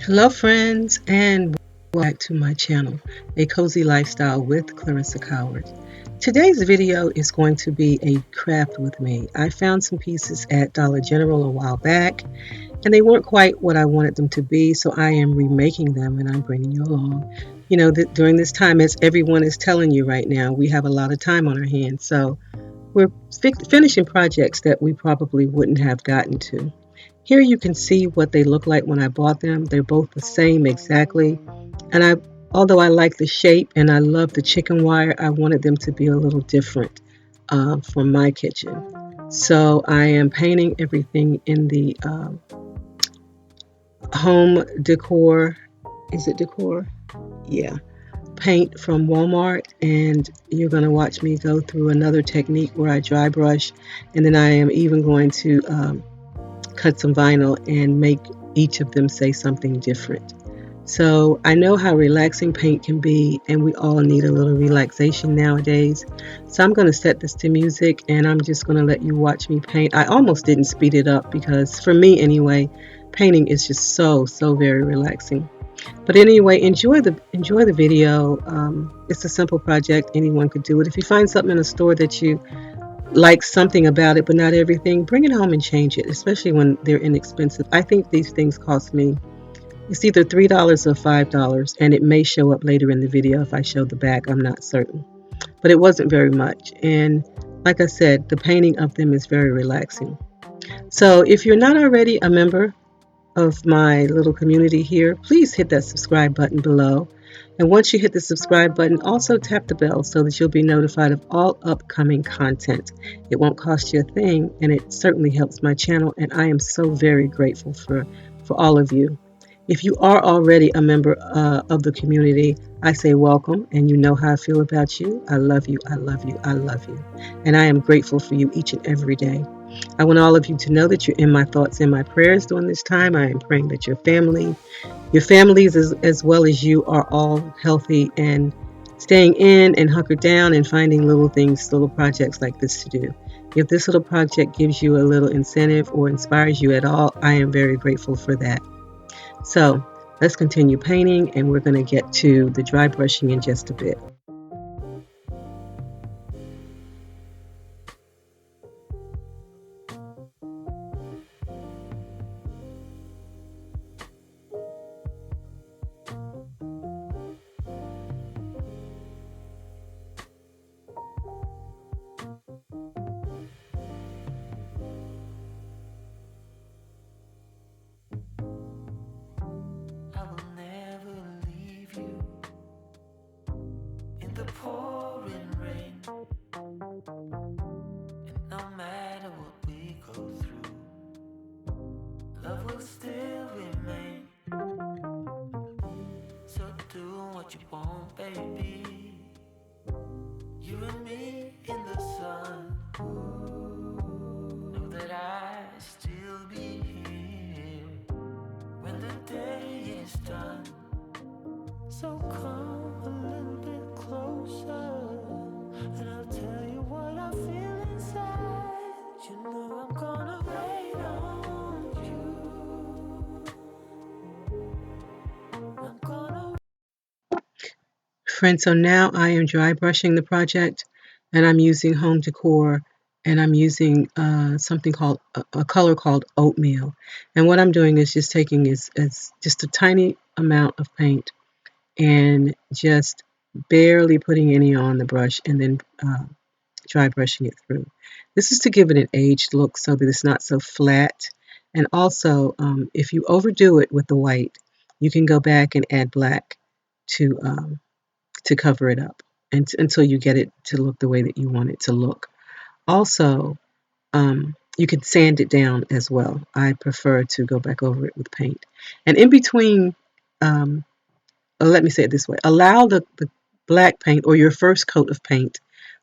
Hello, friends, and welcome back to my channel, A Cozy Lifestyle with Clarissa Coward. Today's video is going to be a craft with me. I found some pieces at Dollar General a while back, and they weren't quite what I wanted them to be, so I am remaking them and I'm bringing you along. During this time, as everyone is telling you right now, we have a lot of time on our hands, so we're finishing projects that we probably wouldn't have gotten to. Here you can see what they look like when I bought them. They're both the same exactly. And although I like the shape and I love the chicken wire, I wanted them to be a little different from my kitchen. So I am painting everything in the home decor. Is it decor? Yeah. Paint from Walmart, and you're going to watch me go through another technique where I dry brush, and then I am even going to cut some vinyl and make each of them say something different. So I know how relaxing paint can be, and we all need a little relaxation nowadays. So I'm going to set this to music, and I'm just going to let you watch me paint. I almost didn't speed it up because, for me anyway, painting is just so very relaxing. But anyway, enjoy the video. It's a simple project; anyone could do it. If you find something in a store that you like something about it, but not everything, bring it home and change it, especially when they're inexpensive. I think these things cost me, it's either $3 or $5, and it may show up later in the video if I show the back. I'm not certain. But it wasn't very much. And like I said, the painting of them is very relaxing. So if you're not already a member of my little community here, please hit that subscribe button below. And once you hit the subscribe button, also tap the bell so that you'll be notified of all upcoming content. It won't cost you a thing, and it certainly helps my channel, and I am so very grateful for all of you. If you are already a member of the community, I say welcome, and you know how I feel about you. I love you, I love you, I love you. And I am grateful for you each and every day. I want all of you to know that you're in my thoughts and my prayers during this time. I am praying that your families, as well as you, are all healthy and staying in and hunkered down and finding little things, little projects like this to do. If this little project gives you a little incentive or inspires you at all, I am very grateful for that. So let's continue painting, and we're going to get to the dry brushing in just a bit. I will never leave you in the pouring rain. And no matter what we go through, love will still remain. So do what you want, baby. You and me in the sun. Know that I still be here when the day is done. So come a little bit closer, and I'll tell you what I feel inside. You know I'm gonna wait on you. I'm gonna. Friends, so now I am dry brushing the project, and I'm using home decor, and I'm using something called a color called oatmeal. And what I'm doing is just taking is just a tiny amount of paint and just barely putting any on the brush, and then dry brushing it through. This is to give it an aged look so that it's not so flat. And also, if you overdo it with the white, you can go back and add black to cover it up until you get it to look the way that you want it to look. Also, you can sand it down as well. I prefer to go back over it with paint. And in between, um, let me say it this way, allow the black paint or your first coat of paint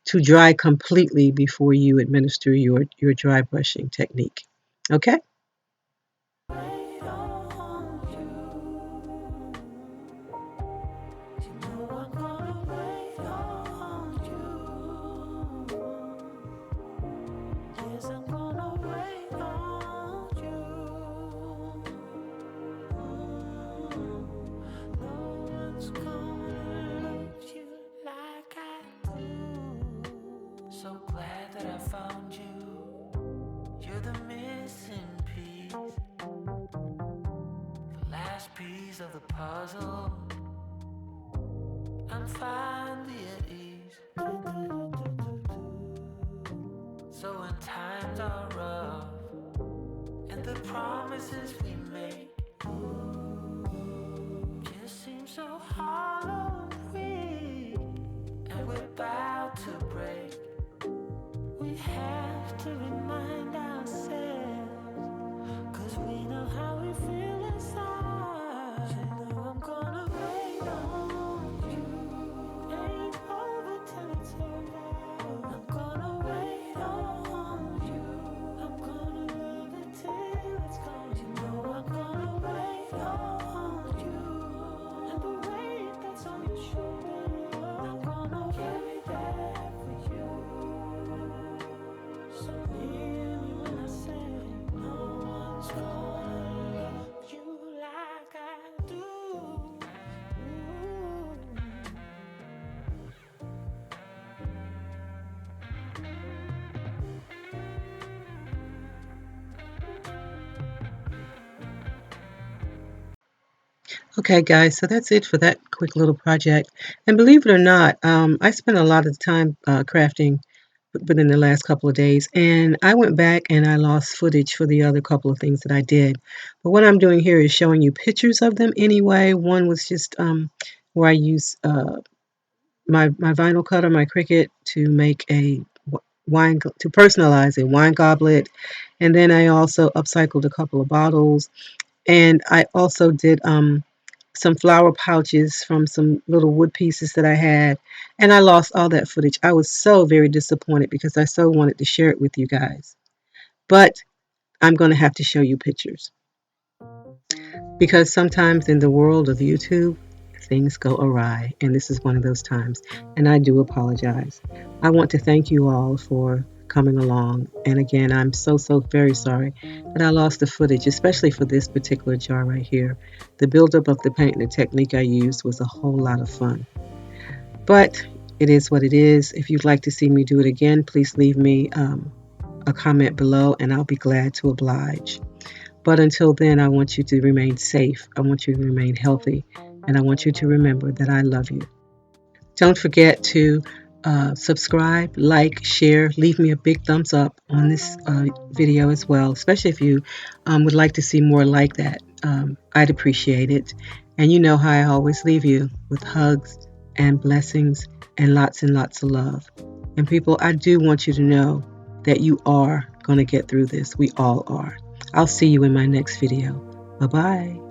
to dry completely before you administer your dry brushing technique. Okay? Wait on you. You know I'm gonna wait on you. Yes, I'm gonna wait on you. last piece of the puzzle. I'm finally at ease. So when times are rough and the promises we make just seem so hollow and weak, and we're about to break, we have to remind ourselves, 'cause we know how we feel inside. You know I'm gonna wait on you. Ain't over till it's over. I'm gonna wait on you. I'm gonna love it till it's gone. You know I'm gonna wait on you. And the weight that's on your shoulder, I'm gonna carry that for you. So hear me when I say, no one's gonna love you like I do. Okay, guys, so that's it for that quick little project. And believe it or not, I spent a lot of time crafting within the last couple of days, and I went back and I lost footage for the other couple of things that I did. But what I'm doing here is showing you pictures of them anyway. One was just where I used my vinyl cutter, my Cricut, to make a to personalize a wine goblet, and then I also upcycled a couple of bottles, and I also did some flower pouches from some little wood pieces that I had, and I lost all that footage. I was so very disappointed because I so wanted to share it with you guys. But I'm going to have to show you pictures because sometimes in the world of YouTube, things go awry, and this is one of those times, and I do apologize. I want to thank you all for coming along, and again, I'm so very sorry that I lost the footage, especially for this particular jar right here. The buildup of the paint and the technique I used was a whole lot of fun, but it is what it is. If you'd like to see me do it again, please leave me a comment below, and I'll be glad to oblige. But until then, I want you to remain safe. I want you to remain healthy. And I want you to remember that I love you. Don't forget to subscribe, like, share, leave me a big thumbs up on this video as well, especially if you would like to see more like that. I'd appreciate it. And you know how I always leave you with hugs and blessings and lots of love. And people, I do want you to know that you are going to get through this. We all are. I'll see you in my next video. Bye-bye.